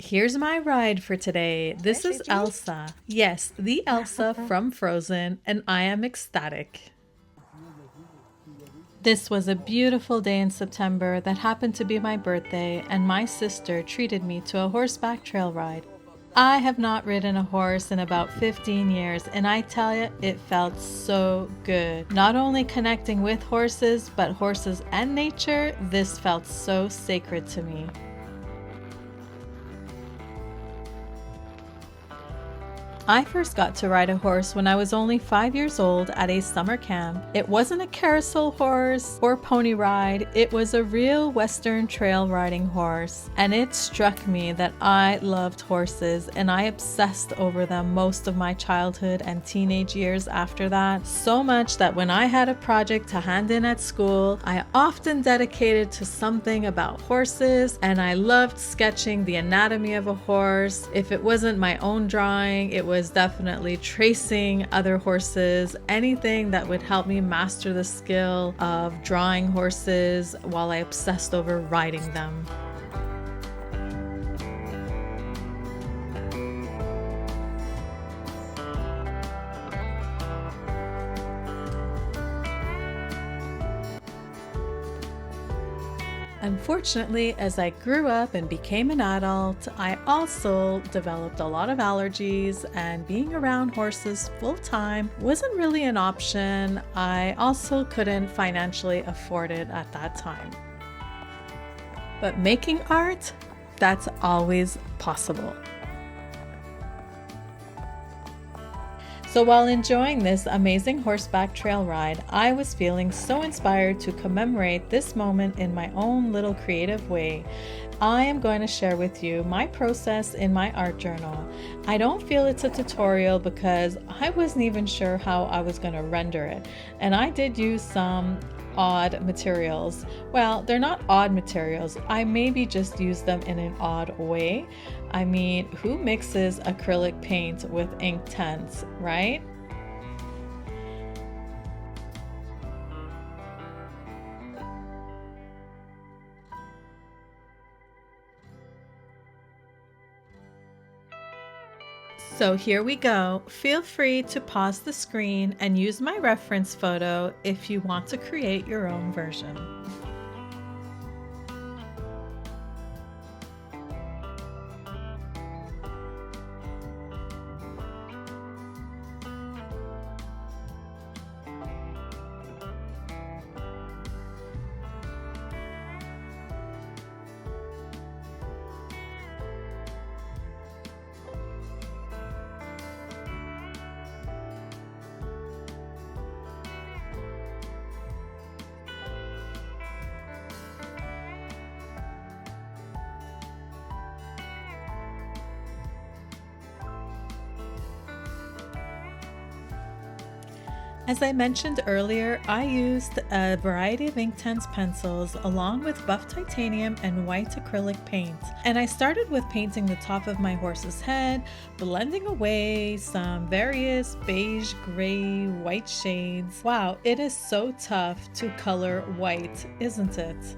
Here's my ride for today. This is Elsa. Yes, the Elsa from Frozen, and I am ecstatic. This was a beautiful day in September that happened to be my birthday, and my sister treated me to a horseback trail ride. I have not ridden a horse in about 15 years, and I tell you, it felt so good. Not only connecting with horses, but horses and nature, this felt so sacred to me. I first got to ride a horse when I was only 5 years old at a summer camp. It wasn't a carousel horse or pony ride, it was a real Western trail riding horse. And it struck me that I loved horses and I obsessed over them most of my childhood and teenage years after that. So much that when I had a project to hand in at school, I often dedicated to something about horses, and I loved sketching the anatomy of a horse. If it wasn't my own drawing, it was definitely tracing other horses, anything that would help me master the skill of drawing horses while I obsessed over riding them. Unfortunately, as I grew up and became an adult, I also developed a lot of allergies, and being around horses full time wasn't really an option. I also couldn't financially afford it at that time. But making art, that's always possible. So while enjoying this amazing horseback trail ride, I was feeling so inspired to commemorate this moment in my own little creative way. I am going to share with you my process in my art journal. I don't feel it's a tutorial because I wasn't even sure how I was going to render it, and I did use some odd materials. Well, they're not odd materials. I maybe just use them in an odd way. I mean, who mixes acrylic paint with ink tints, right? So here we go. Feel free to pause the screen and use my reference photo if you want to create your own version. As I mentioned earlier, I used a variety of Inktense pencils along with buff titanium and white acrylic paint. And I started with painting the top of my horse's head, blending away some various beige, gray, white shades. Wow, it is so tough to color white, isn't it?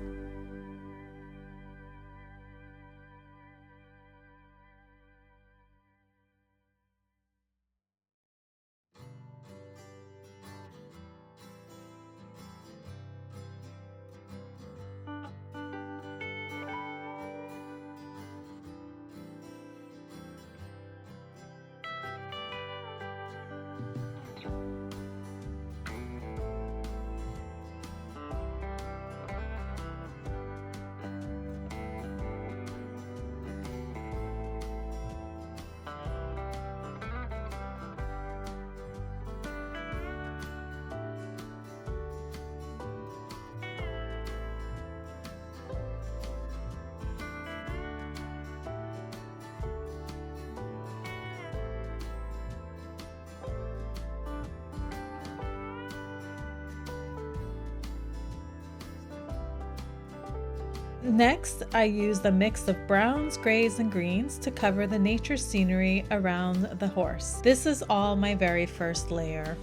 Next, I used a mix of browns, grays, and greens to cover the nature scenery around the horse. This is all my very first layer.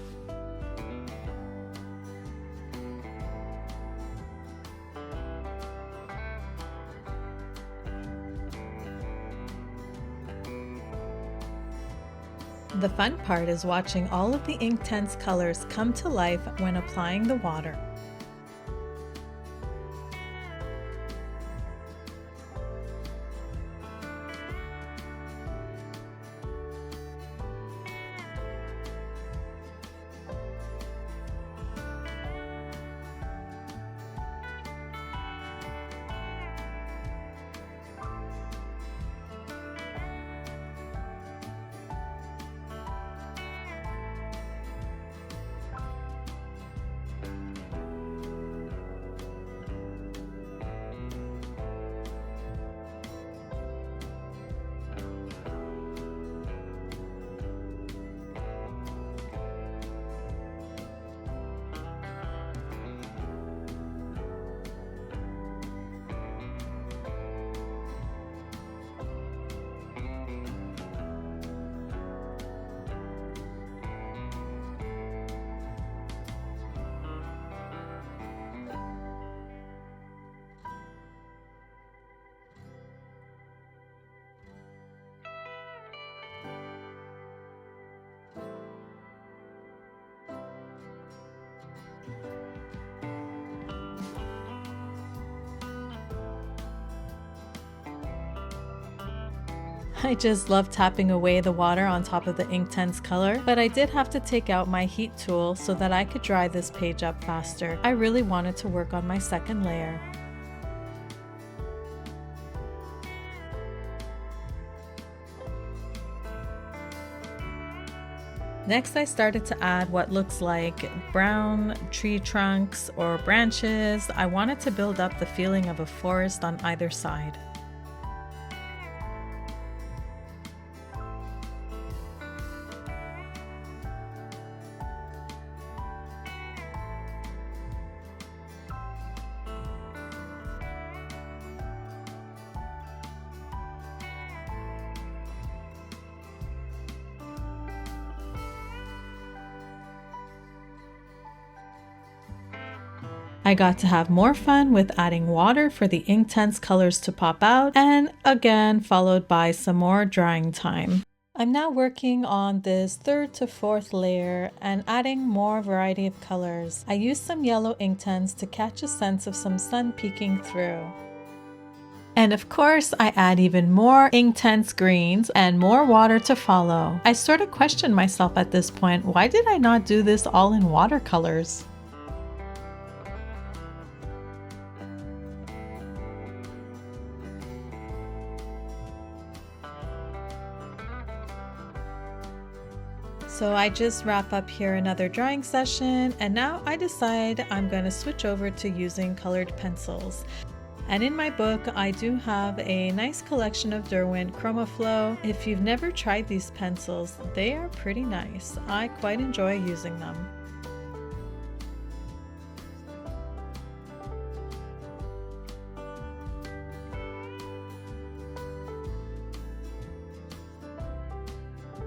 The fun part is watching all of the Inktense colors come to life when applying the water. I just love tapping away the water on top of the Inktense color, but I did have to take out my heat tool so that I could dry this page up faster. I really wanted to work on my second layer. Next, I started to add what looks like brown tree trunks or branches. I wanted to build up the feeling of a forest on either side. I got to have more fun with adding water for the Inktense colors to pop out, and again followed by some more drying time. I'm now working on this third to fourth layer and adding more variety of colors. I used some yellow Inktense to catch a sense of some sun peeking through. And of course, I add even more Inktense greens and more water to follow. I sort of questioned myself at this point, why did I not do this all in watercolors? So I just wrap up here another drawing session, and now I decide I'm going to switch over to using colored pencils. And in my book, I do have a nice collection of Derwent ChromaFlow. If you've never tried these pencils, they are pretty nice. I quite enjoy using them.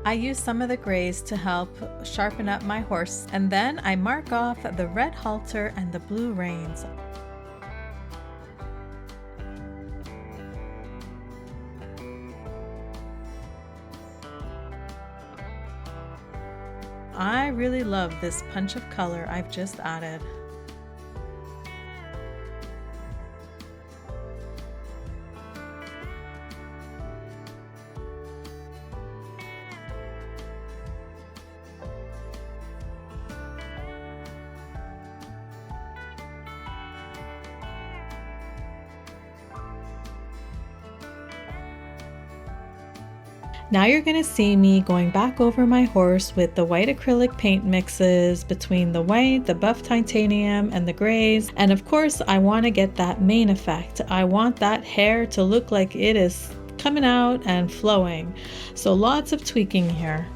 I use some of the grays to help sharpen up my horse, and then I mark off the red halter and the blue reins. I really love this punch of color I've just added. Now you're going to see me going back over my horse with the white acrylic paint mixes between the white, the buff titanium, and the grays. And of course, I want to get that mane effect. I want that hair to look like it is coming out and flowing. So lots of tweaking here.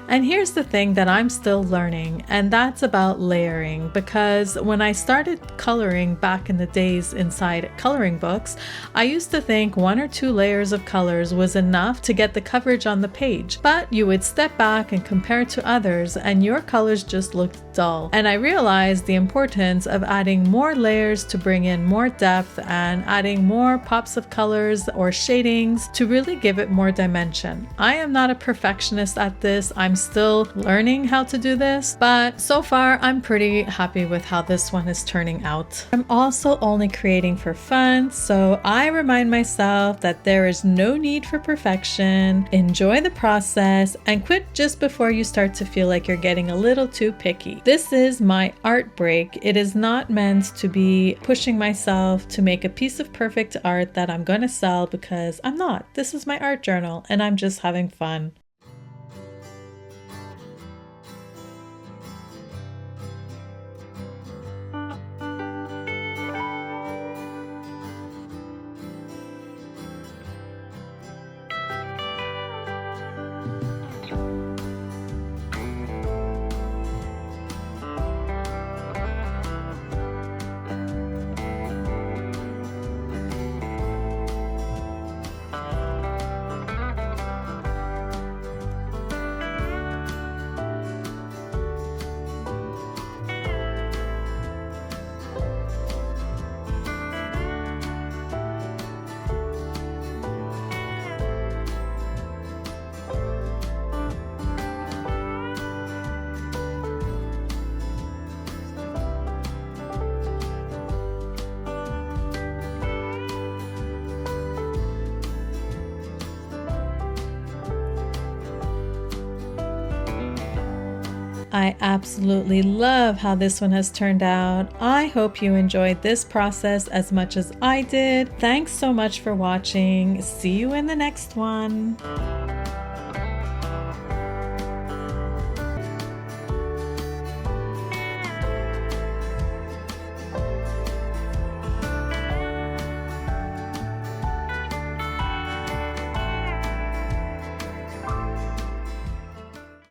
And here's the thing that I'm still learning, and that's about layering, because when I started coloring back in the days inside coloring books, I used to think 1 or 2 layers of colors was enough to get the coverage on the page, but you would step back and compare to others and your colors just looked dull. And I realized the importance of adding more layers to bring in more depth and adding more pops of colors or shadings to really give it more dimension. I am not a perfectionist at this. I'm still learning how to do this, but so far I'm pretty happy with how this one is turning out. I'm also only creating for fun, so I remind myself that there is no need for perfection. Enjoy the process and quit just before you start to feel like you're getting a little too picky. This is my art break. It is not meant to be pushing myself to make a piece of perfect art that I'm going to sell, because I'm not. This is my art journal and I'm just having fun. I absolutely love how this one has turned out. I hope you enjoyed this process as much as I did. Thanks so much for watching. See you in the next one.